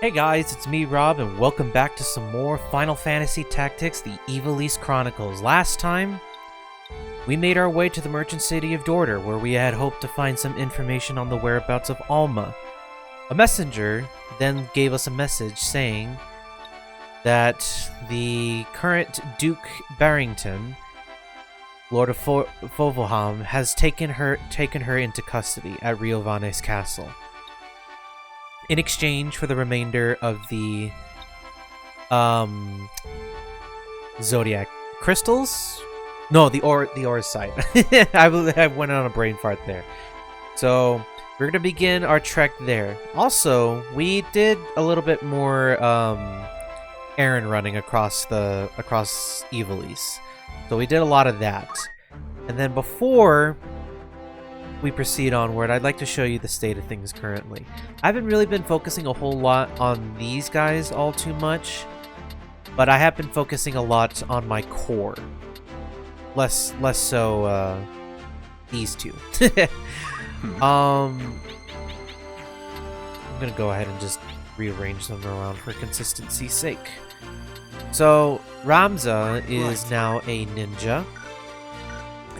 Hey guys, it's me Rob and welcome back to some more Final Fantasy Tactics, the Ivalice Chronicles. Last time, we made our way to the merchant city of Dorter, where we had hoped to find some information on the whereabouts of Alma. A messenger then gave us a message saying that the current Duke Barrington, Lord of Fovelham, has taken her into custody at Riovanes Castle, in exchange for the remainder of the Zodiac crystals. No, the ore site. I went on a brain fart there. So we're gonna begin our trek there. Also, we did a little bit more errand running across Ivalice. So we did a lot of that. And then before we proceed onward, I'd like to show you the state of things currently. I haven't really been focusing a whole lot on these guys all too much, but I have been focusing a lot on my core. Less so these two. I'm gonna go ahead and just rearrange them around for consistency's sake. So Ramza is now a ninja,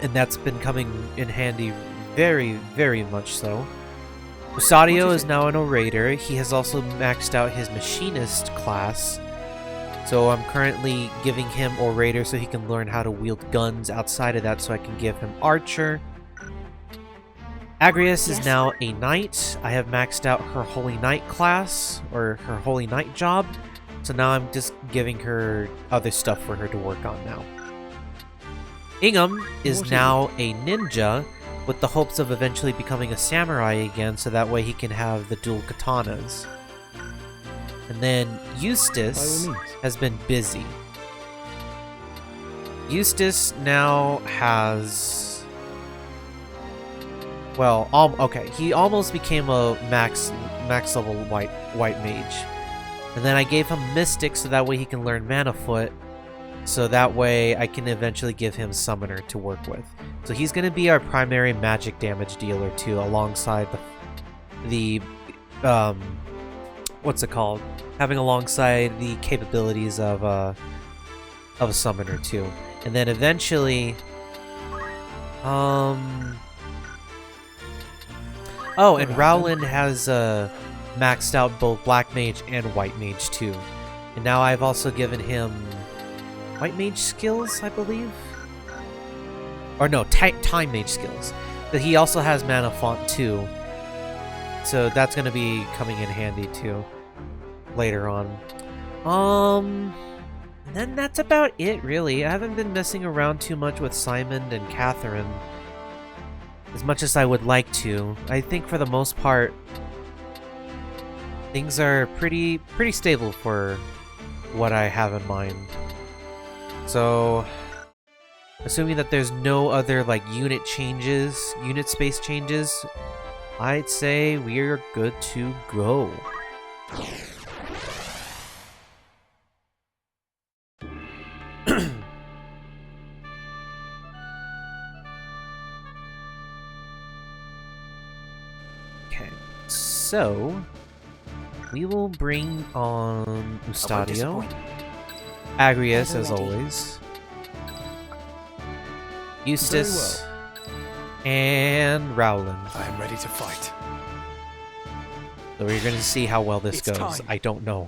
and that's been coming in handy very, very much so. Usadio is now an orator. He has also maxed out his machinist class, so I'm currently giving him orator so he can learn how to wield guns outside of that, so I can give him archer. Agrias is now a knight. I have maxed out her holy knight class, or her holy knight job, so now I'm just giving her other stuff for her to work on now. Ingham is now a ninja, with the hopes of eventually becoming a samurai again, so that way he can have the dual katanas. And then Eustace has been busy. Eustace now has... well, okay, he almost became a max level white mage. And then I gave him Mystic so that way he can learn Mana Foot, so that way I can eventually give him Summoner to work with. So he's going to be our primary magic damage dealer too, alongside the what's it called? Having alongside the capabilities of a Summoner too. And then eventually, oh, and Rowland has maxed out both Black Mage and White Mage too. And now I've also given him White Mage skills, I believe? Or no, Time Mage skills. But he also has Mana Font too. So that's going to be coming in handy too later on. And then that's about it, really. I haven't been messing around too much with Simon and Catherine as much as I would like to. I think for the most part, things are pretty stable for what I have in mind. So, assuming that there's no other like unit space changes, I'd say we're good to go. Okay, so we will bring on Usadio, Agrias as always, Eustace, and Rowland. I am ready to fight. So we're going to see how well this goes. Time. I don't know,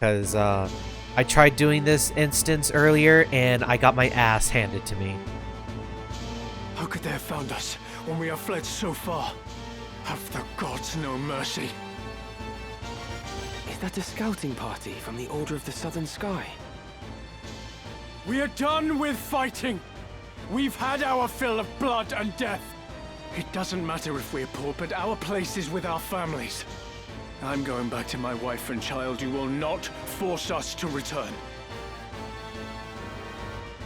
because I tried doing this instance earlier and I got my ass handed to me. How could they have found us when we have fled so far? Have the gods no mercy? Is that a scouting party from the Order of the Southern Sky? We are done with fighting. We've had our fill of blood and death. It doesn't matter if we're poor, but our place is with our families. I'm going back to my wife and child. You will not force us to return.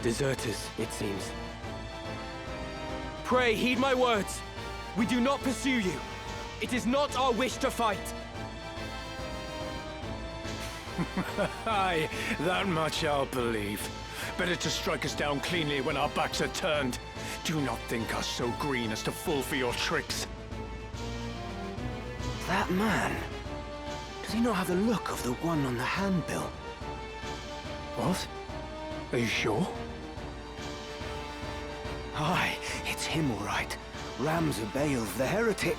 Deserters, it seems. Pray, heed my words. We do not pursue you. It is not our wish to fight. Aye, that much I'll believe. Better to strike us down cleanly when our backs are turned. Do not think us so green as to fall for your tricks. That man... Does he not have the look of the one on the handbill? What? Are you sure? Aye, it's him all right. Ramza Bale, the heretic.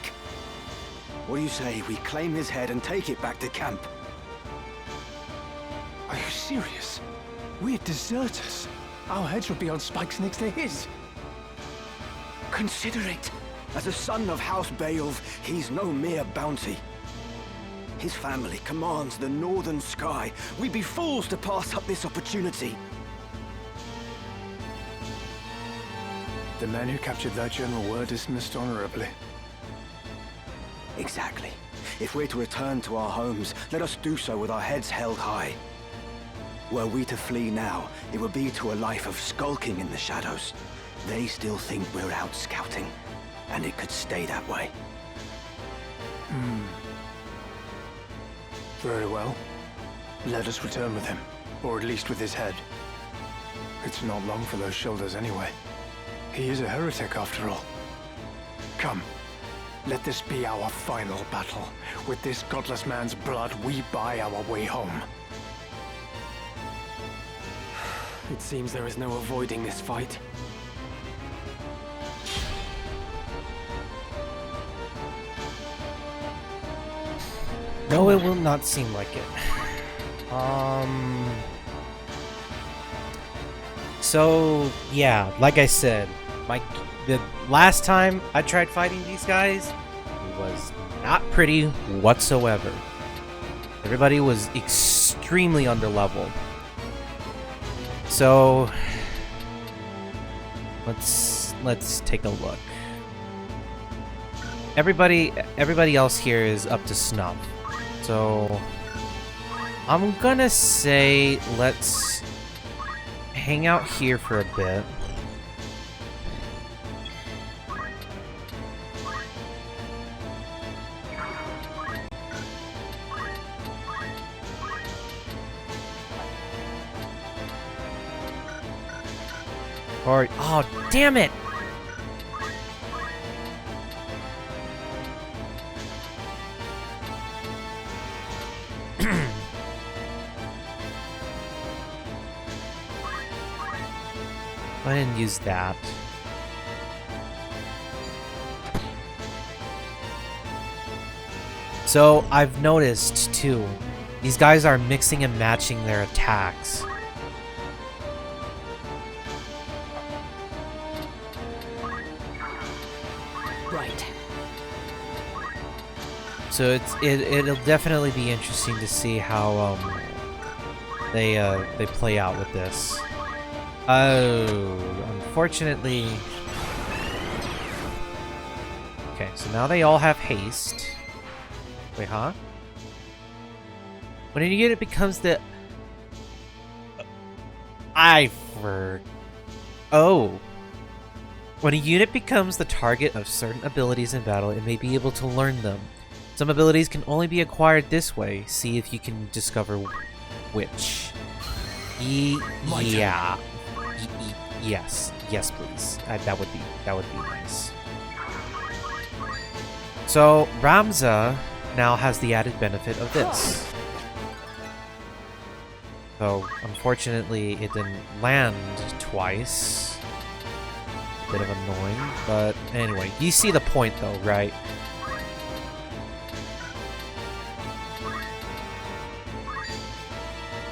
What do you say we claim his head and take it back to camp? Are you serious? We're deserters. Our heads would be on spikes next to his. Consider it. As a son of House Beowulf, he's no mere bounty. His family commands the northern sky. We'd be fools to pass up this opportunity. The men who captured that general were dismissed honorably. Exactly. If we're to return to our homes, let us do so with our heads held high. Were we to flee now, it would be to a life of skulking in the shadows. They still think we're out scouting, and it could stay that way. Very well. Let us return with him, or at least with his head. It's not long for those shoulders anyway. He is a heretic after all. Come, let this be our final battle. With this godless man's blood, we buy our way home. It seems there is no avoiding this fight. No, it will not seem like it. So yeah, like I said, the last time I tried fighting these guys, it was not pretty whatsoever. Everybody was extremely underleveled. So let's take a look. Everybody else here is up to snuff. So I'm gonna say let's hang out here for a bit. Or, oh, damn it! I didn't use that. So, I've noticed, too, these guys are mixing and matching their attacks. Right. So it'll definitely be interesting to see how they play out with this. Oh, unfortunately. Okay, so now they all have haste. Wait, huh? When a unit becomes the Oh. When a unit becomes the target of certain abilities in battle, it may be able to learn them. Some abilities can only be acquired this way. See if you can discover which. Yeah. Yes. Yes, please. That would be nice. So, Ramza now has the added benefit of this. So, unfortunately, it didn't land twice. Bit of annoying, but anyway, you see the point though, right?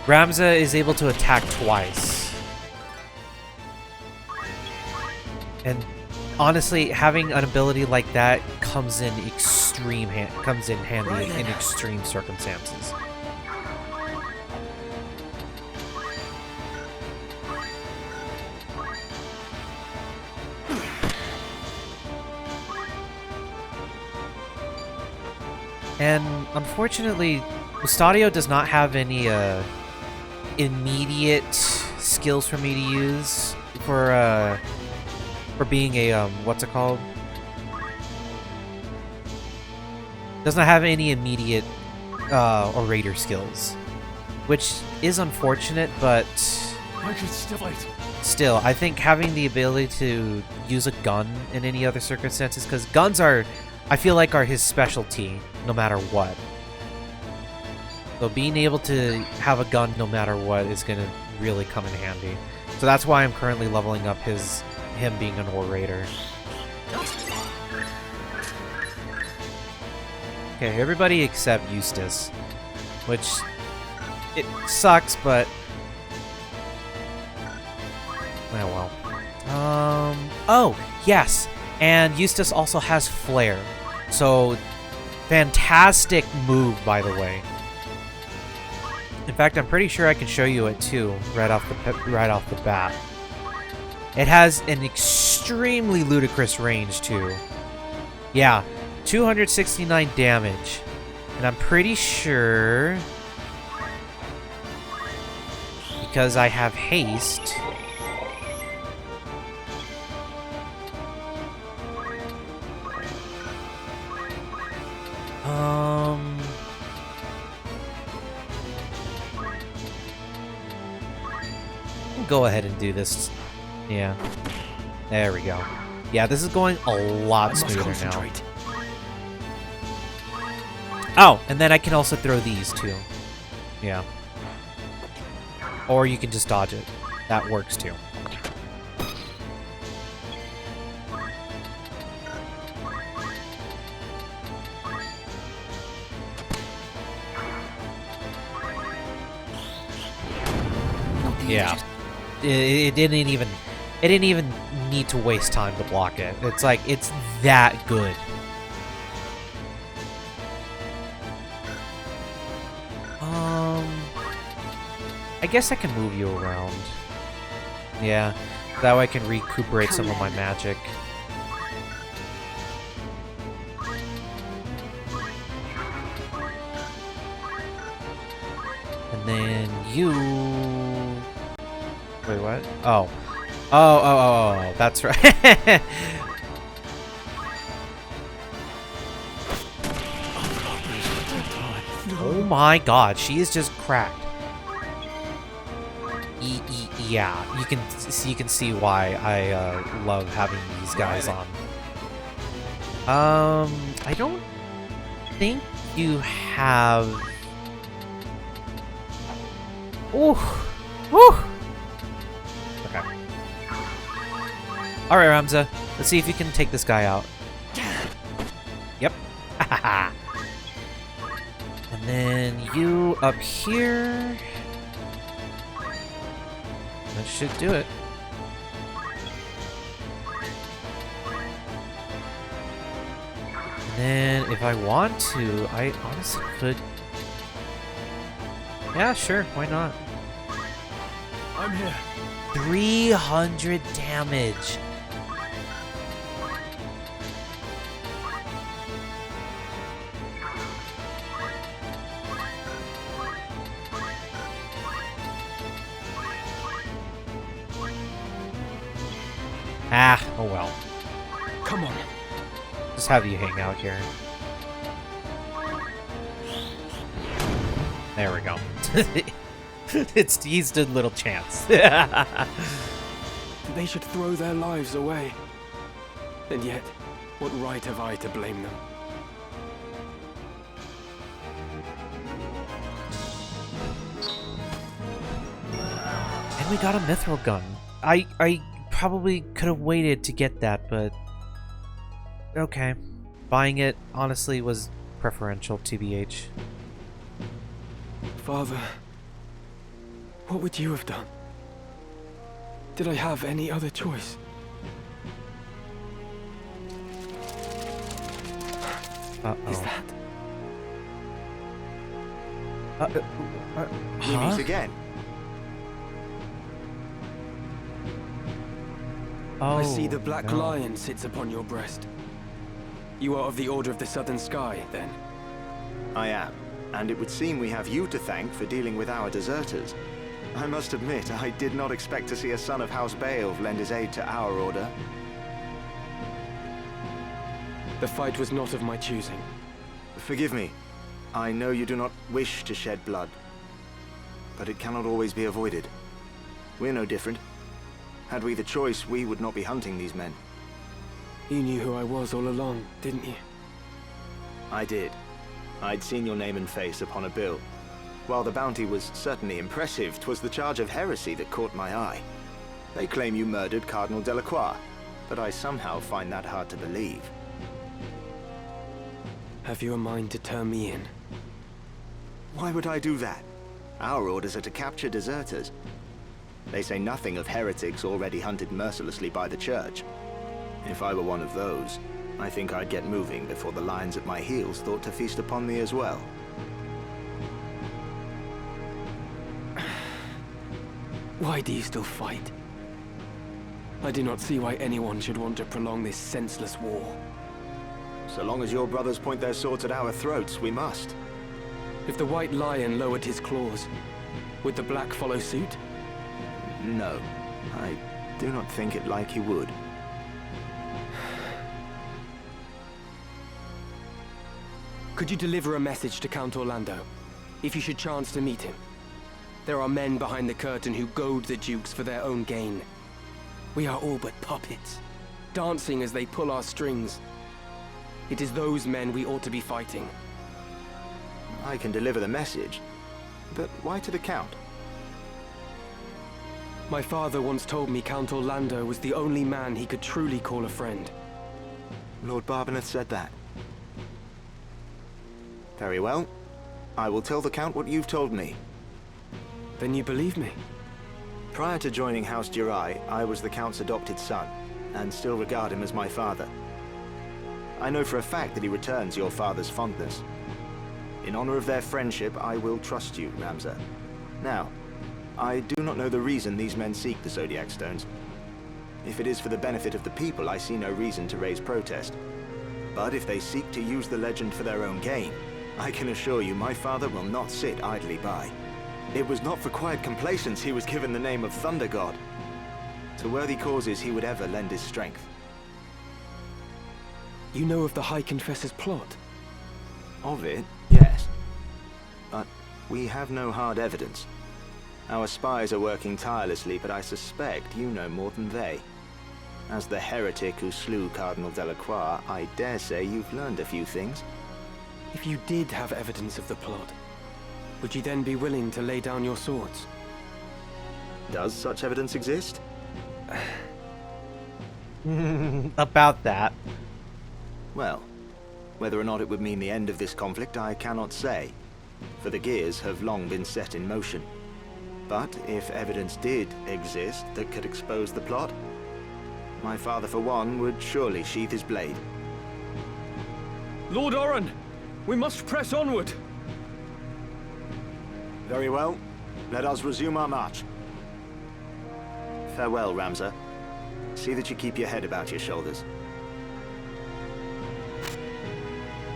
Ramza is able to attack twice. And honestly, having an ability like that comes in handy in extreme circumstances. And unfortunately, Mustadio does not have any immediate skills for me to use for being a what's it called? Does not have any immediate orator skills, which is unfortunate, but I could still fight. Still, I think having the ability to use a gun in any other circumstances, because guns are, I feel like, are his specialty, no matter what. So being able to have a gun no matter what is gonna really come in handy. So that's why I'm currently leveling up him being an orator. Okay, everybody except Eustace, which it sucks, but oh well. Oh yes, and Eustace also has flair, so fantastic move, by the way. In fact, I'm pretty sure I can show you it too, right off the bat. It has an extremely ludicrous range too. Yeah, 269 damage, and I'm pretty sure because I have haste. Go ahead and do this. Yeah. There we go. Yeah, this is going a lot smoother now. Oh, and then I can also throw these too. Yeah. Or you can just dodge it. That works too. Yeah. It didn't even need to waste time to block it. It's like, it's that good. I guess I can move you around. Yeah, that way I can recuperate some of my magic. And then you... Wait, what? Oh. Oh, that's right. Oh my god, she is just cracked. Yeah, you can see why I love having these guys on. I don't think you have... Ooh. Woo! Okay. Alright, Ramza. Let's see if you can take this guy out. Yep. And then you up here. That should do it. And then if I want to, I honestly could... Yeah, sure, why not? I'm here. 300 damage. Ah, oh well. Come on. Just have you hang out here. There we go. He stood little chance. They should throw their lives away. And yet, what right have I to blame them? And we got a mithril gun. I probably could have waited to get that, but okay. Buying it honestly was preferential, TBH. Father, what would you have done? Did I have any other choice? Uh-oh. Is that... We meet again. Oh, I see the Black no. Lion sits upon your breast. You are of the Order of the Southern Sky, then? I am, and it would seem we have you to thank for dealing with our deserters. I must admit, I did not expect to see a son of House Beowulf lend his aid to our order. The fight was not of my choosing. Forgive me. I know you do not wish to shed blood, but it cannot always be avoided. We're no different. Had we the choice, we would not be hunting these men. You knew who I was all along, didn't you? I did. I'd seen your name and face upon a bill. While the bounty was certainly impressive, 'twas the charge of heresy that caught my eye. They claim you murdered Cardinal Delacroix, but I somehow find that hard to believe. Have you a mind to turn me in? Why would I do that? Our orders are to capture deserters. They say nothing of heretics already hunted mercilessly by the Church. If I were one of those, I think I'd get moving before the lions at my heels thought to feast upon me as well. Why do you still fight? I do not see why anyone should want to prolong this senseless war. So long as your brothers point their swords at our throats, we must. If the White Lion lowered his claws, would the Black follow suit? No, I do not think it like he would. Could you deliver a message to Count Orlando, if you should chance to meet him? There are men behind the curtain who goad the dukes for their own gain. We are all but puppets, dancing as they pull our strings. It is those men we ought to be fighting. I can deliver the message, but why to the Count? My father once told me Count Orlando was the only man he could truly call a friend. Lord Barbeneth said that. Very well. I will tell the Count what you've told me. Then you believe me? Prior to joining House Durai, I was the Count's adopted son, and still regard him as my father. I know for a fact that he returns your father's fondness. In honor of their friendship, I will trust you, Ramza. Now, I do not know the reason these men seek the Zodiac Stones. If it is for the benefit of the people, I see no reason to raise protest. But if they seek to use the legend for their own gain, I can assure you my father will not sit idly by. It was not for quiet complacence he was given the name of Thunder God. To worthy causes he would ever lend his strength. You know of the High Confessor's plot? Of it, yes. But we have no hard evidence. Our spies are working tirelessly, but I suspect you know more than they. As the heretic who slew Cardinal Delacroix, I dare say you've learned a few things. If you did have evidence of the plot, would you then be willing to lay down your swords? Does such evidence exist? About that. Well, whether or not it would mean the end of this conflict, I cannot say, for the gears have long been set in motion. But if evidence did exist that could expose the plot, my father, for one, would surely sheathe his blade. Lord Oren, we must press onward. Very well. Let us resume our march. Farewell, Ramza. See that you keep your head about your shoulders.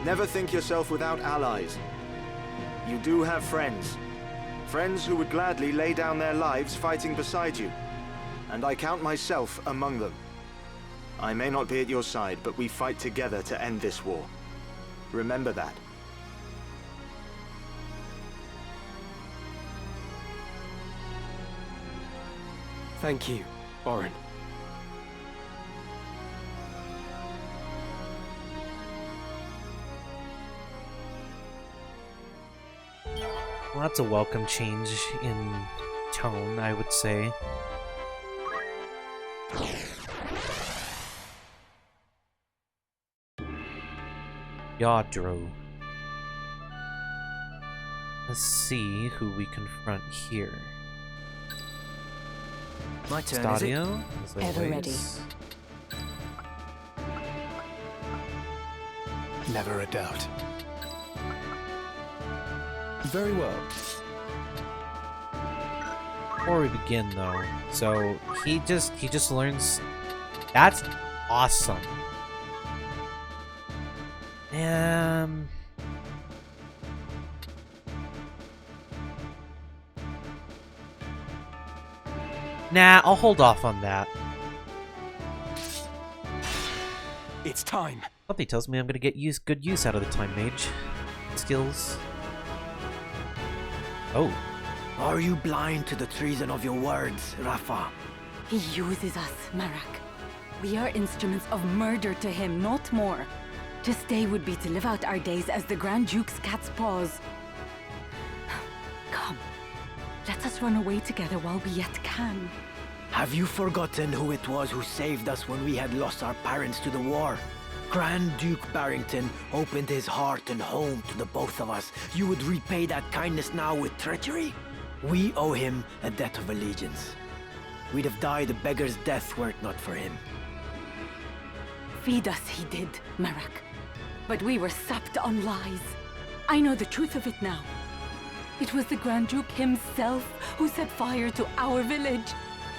Never think yourself without allies. You do have friends. Friends who would gladly lay down their lives fighting beside you. And I count myself among them. I may not be at your side, but we fight together to end this war. Remember that. Thank you, Oren. Well, that's a welcome change in tone, I would say. Yadro. Let's see who we confront here. My turn, is it? Stadio, as Ever always. ready. Never a doubt. Very well. Before we begin, though, so he just learns. That's awesome. Nah, I'll hold off on that. It's time. Something tells me I'm gonna get good use out of the Time Mage skills. Oh. Are you blind to the treason of your words, Rafa? He uses us, Marak. We are instruments of murder to him, not more. To stay would be to live out our days as the Grand Duke's cat's paws. Come, let us run away together while we yet can. Have you forgotten who it was who saved us when we had lost our parents to the war? Grand Duke Barrington opened his heart and home to the both of us. You would repay that kindness now with treachery? We owe him a debt of allegiance. We'd have died a beggar's death were it not for him. Feed us he did, Marak. But we were sapped on lies. I know the truth of it now. It was the Grand Duke himself who set fire to our village.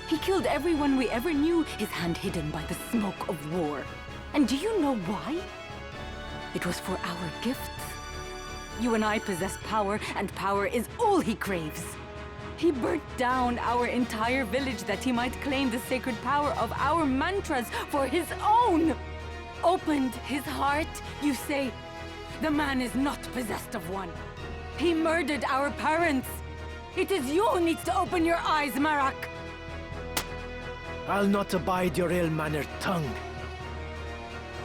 He killed everyone we ever knew, his hand hidden by the smoke of war. And do you know why? It was for our gifts. You and I possess power, and power is all he craves. He burnt down our entire village that he might claim the sacred power of our mantras for his own. Opened his heart, you say? The man is not possessed of one. He murdered our parents. It is you who needs to open your eyes, Marak. I'll not abide your ill-mannered tongue.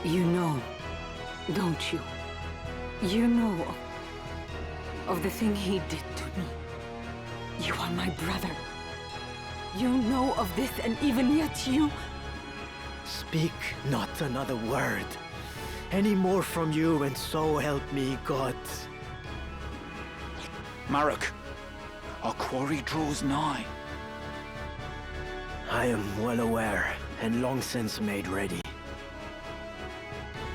You know, don't you? You know of the thing he did to me. You are my brother. You know of this, and even yet you... Speak not another word. Any more from you, and so help me God. Marak, our quarry draws nigh. I am well aware, and long since made ready.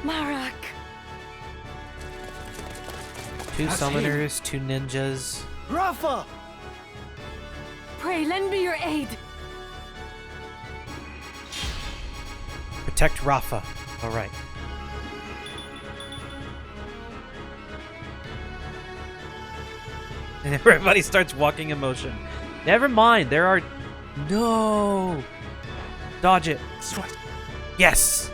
Marak! 2 That's summoners, 2 ninjas. Rafa! Pray, lend me your aid! Protect Rafa. Alright. And everybody starts walking in motion. Never mind, there are... No! Dodge it. Strike. Yes!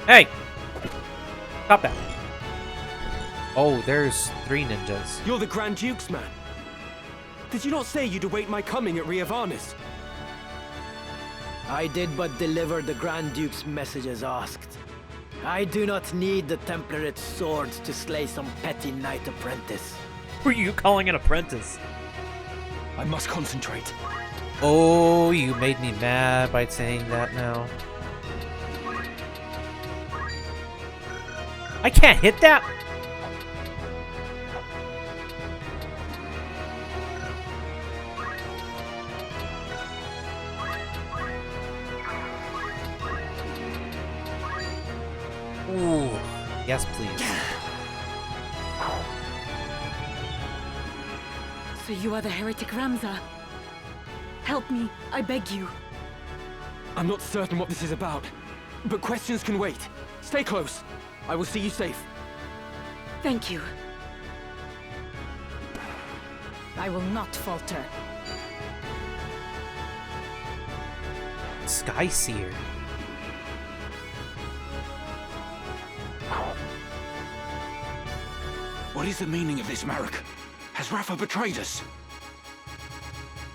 Hey! Stop that. Oh, there's 3 ninjas. You're the Grand Duke's man. Did you not say you'd await my coming at Ivalice? I did but deliver the Grand Duke's message as asked. I do not need the Template swords to slay some petty knight apprentice. Who are you calling an apprentice? I must concentrate. Oh, you made me mad by saying that now. I can't hit that? Ooh, yes please. So you are the heretic Ramza. Help me, I beg you. I'm not certain what this is about, but questions can wait. Stay close. I will see you safe. Thank you. I will not falter. Sky Seer. What is the meaning of this, Marak? Has Rafa betrayed us?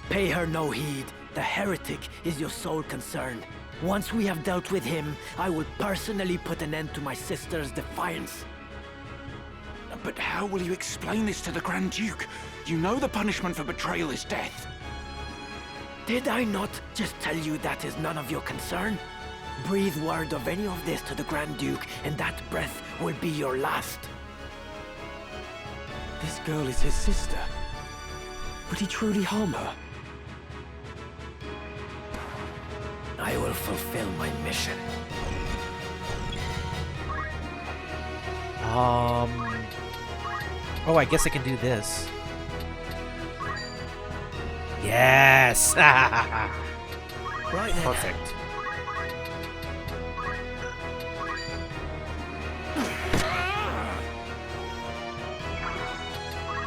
Pay her no heed. The heretic is your sole concern. Once we have dealt with him, I will personally put an end to my sister's defiance. But how will you explain this to the Grand Duke? You know the punishment for betrayal is death. Did I not just tell you that is none of your concern? Breathe word of any of this to the Grand Duke, and that breath will be your last. This girl is his sister. Would he truly harm her? I will fulfill my mission. Oh, I guess I can do this. Yes! Right then. Perfect.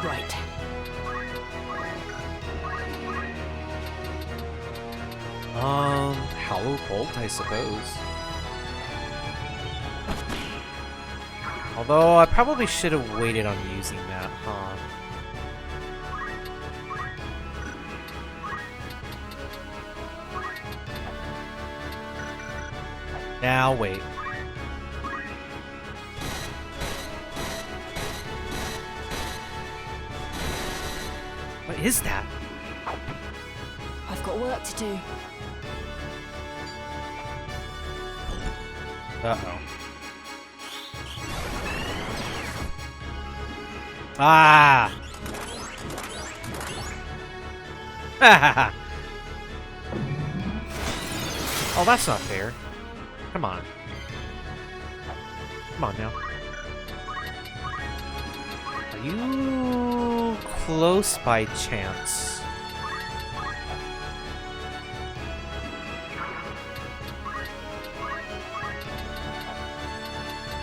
Right. Hollow Bolt, I suppose. Although, I probably should have waited on using that, huh? Now, wait. What is that? I've got work to do. Uh-oh. Ah! Oh, that's not fair. Come on. Come on now. Are you close by chance?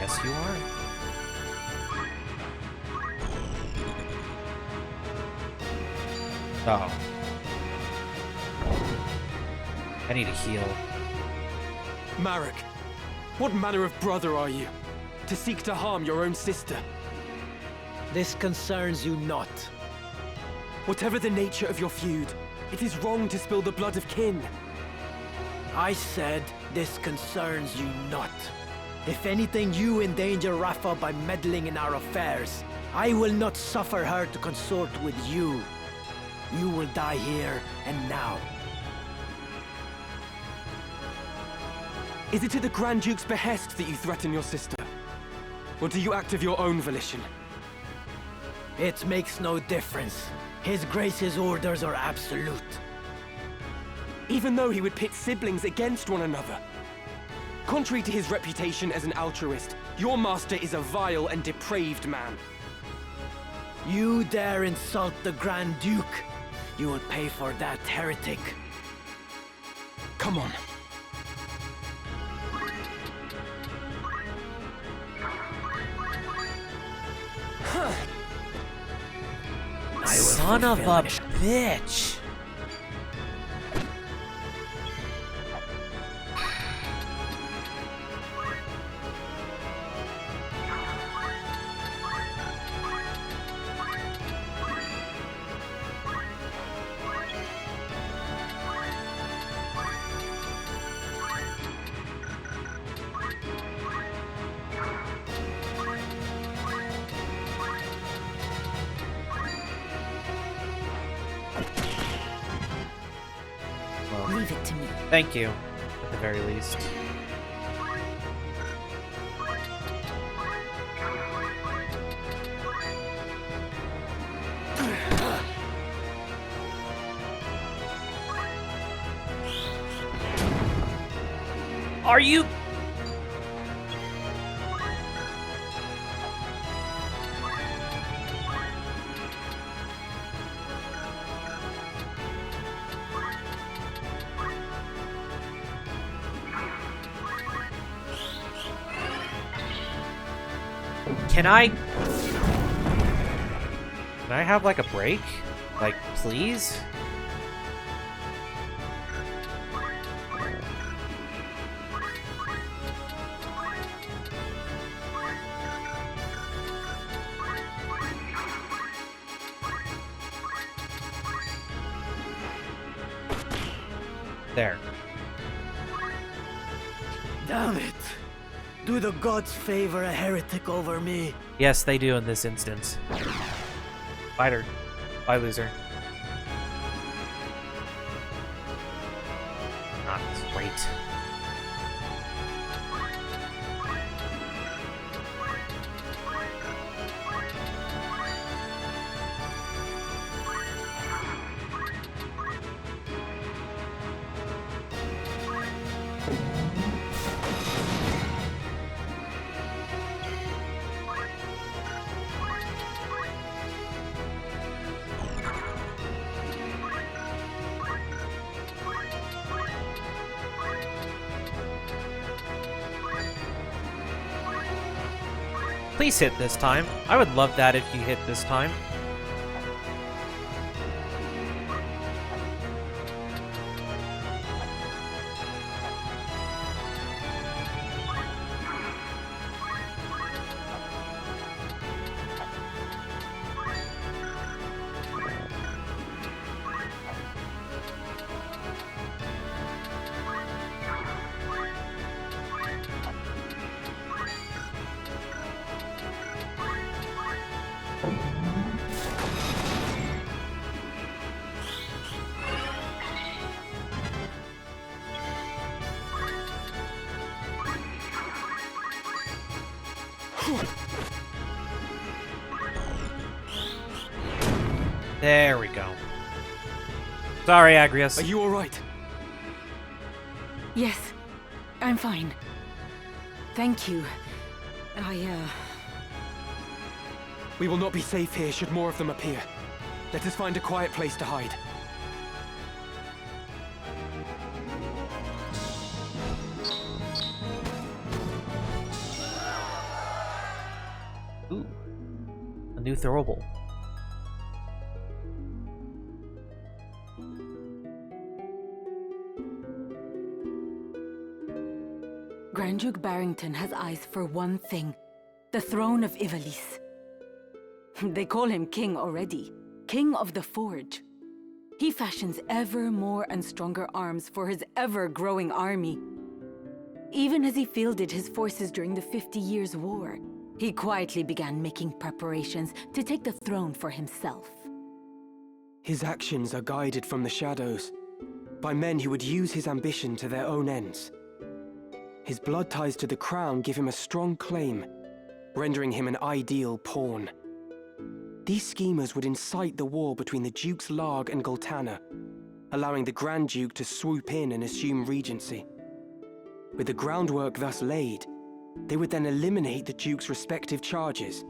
Yes, you are. Oh. I need to heal. Marek, what manner of brother are you? To seek to harm your own sister? This concerns you not. Whatever the nature of your feud, it is wrong to spill the blood of kin. I said this concerns you not. If anything, you endanger Rafa by meddling in our affairs. I will not suffer her to consort with you. You will die here and now. Is it at the Grand Duke's behest that you threaten your sister? Or do you act of your own volition? It makes no difference. His Grace's orders are absolute. Even though he would pit siblings against one another. Contrary to his reputation as an altruist, your master is a vile and depraved man. You dare insult the Grand Duke? You will pay for that, heretic. Come on. Son of a bitch! Leave it to me. Thank you, at the very least. Are you... Can I have like a break? Like, please? There. Damn it! Do the gods favor a heretic over me? Yes, they do in this instance. Fighter. Bye, loser. Not great. Please hit this time. I would love that if you hit this time. There we go. Sorry, Agrias. Are you alright? Yes, I'm fine. Thank you. We will not be safe here should more of them appear. Let us find a quiet place to hide. Ooh. A new throwable. Grand Duke Barrington has eyes for one thing. The throne of Ivalice. They call him king already. King of the Forge. He fashions ever more and stronger arms for his ever-growing army. Even as he fielded his forces during the 50 Years' War, he quietly began making preparations to take the throne for himself. His actions are guided from the shadows, by men who would use his ambition to their own ends. His blood ties to the crown give him a strong claim, rendering him an ideal pawn. These schemers would incite the war between the Dukes Larg and Goltana, allowing the Grand Duke to swoop in and assume regency. With the groundwork thus laid, they would then eliminate the Duke's respective charges,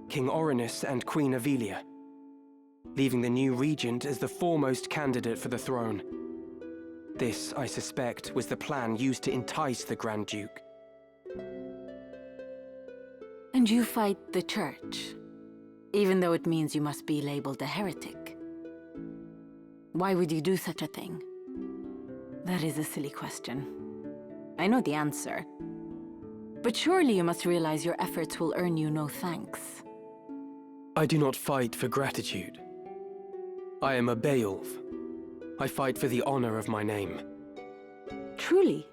King Orinus and Queen Avelia, leaving the new regent as the foremost candidate for the throne. This, I suspect, was the plan used to entice the Grand Duke. And you fight the Church, even though it means you must be labeled a heretic. Why would you do such a thing? That is a silly question. I know the answer. But surely you must realize your efforts will earn you no thanks. I do not fight for gratitude. I am a Beowulf. I fight for the honor of my name. Truly?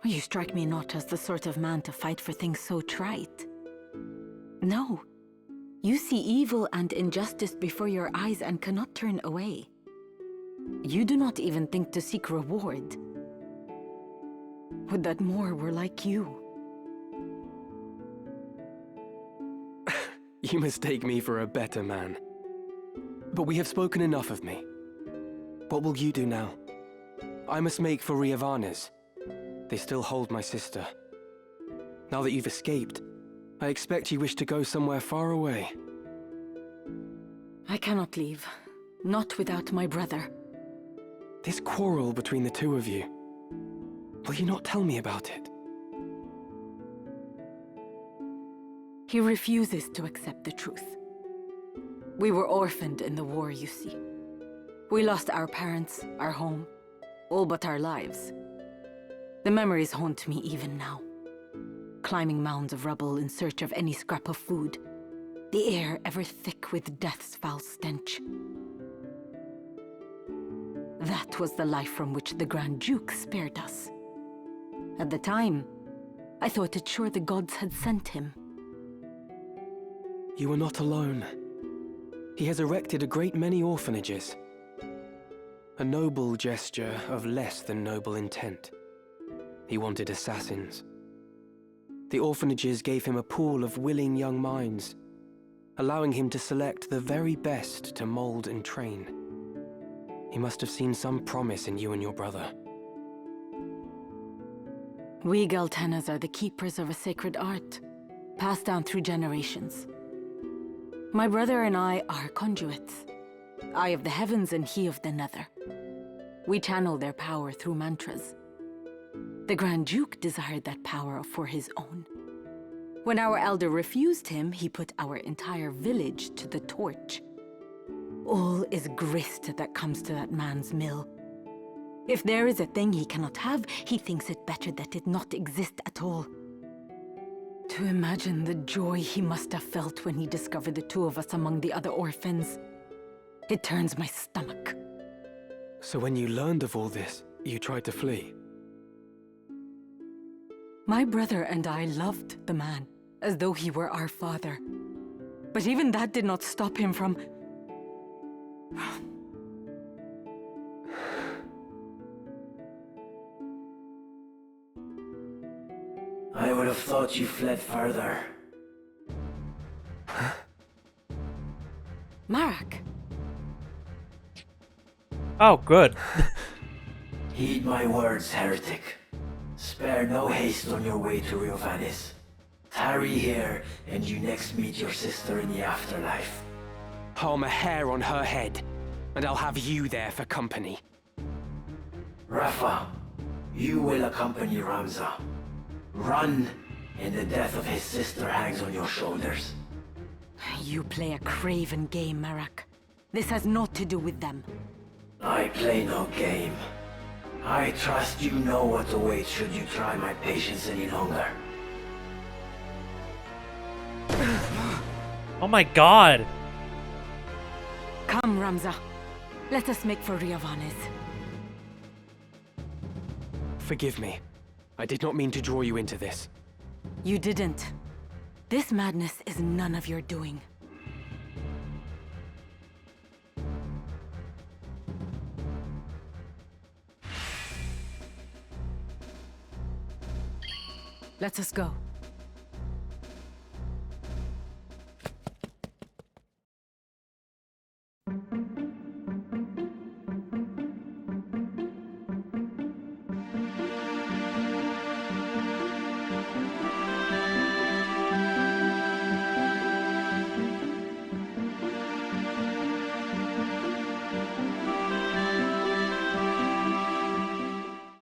You strike me not as the sort of man to fight for things so trite. No. You see evil and injustice before your eyes and cannot turn away. You do not even think to seek reward. Would that more were like you. You mistake me for a better man. But we have spoken enough of me. What will you do now? I must make for Riavanes. They still hold my sister. Now that you've escaped, I expect you wish to go somewhere far away. I cannot leave. Not without my brother. This quarrel between the two of you. Will you not tell me about it? He refuses to accept the truth. We were orphaned in the war, you see. We lost our parents, our home, all but our lives. The memories haunt me even now. Climbing mounds of rubble in search of any scrap of food. The air ever thick with death's foul stench. That was the life from which the Grand Duke spared us. At the time, I thought it sure the gods had sent him. You are not alone. He has erected a great many orphanages. A noble gesture of less than noble intent. He wanted assassins. The orphanages gave him a pool of willing young minds, allowing him to select the very best to mold and train. He must have seen some promise in you and your brother. We Galtanas are the keepers of a sacred art, passed down through generations. My brother and I are conduits. I of the heavens and he of the nether. We channel their power through mantras. The Grand Duke desired that power for his own. When our elder refused him, he put our entire village to the torch. All is grist that comes to that man's mill. If there is a thing he cannot have, he thinks it better that it not exist at all. To imagine the joy he must have felt when he discovered the two of us among the other orphans. It turns my stomach. So when you learned of all this, you tried to flee? My brother and I loved the man, as though he were our father. But even that did not stop him from... I would have thought you fled further. Marak, Oh, good. Heed my words, heretic. Spare no haste on your way to Ivalice. Tarry here, and you next meet your sister in the afterlife. Harm a hair on her head, and I'll have you there for company. Rafa, you will accompany Ramza. Run, and the death of his sister hangs on your shoulders. You play a craven game, Marak. This has naught to do with them. I play no game. I trust you know what awaits should you try my patience any longer. Oh my god. Come, Ramza. Let us make for Riavanes. Forgive me. I did not mean to draw you into this. You didn't. This madness is none of your doing. Let us go.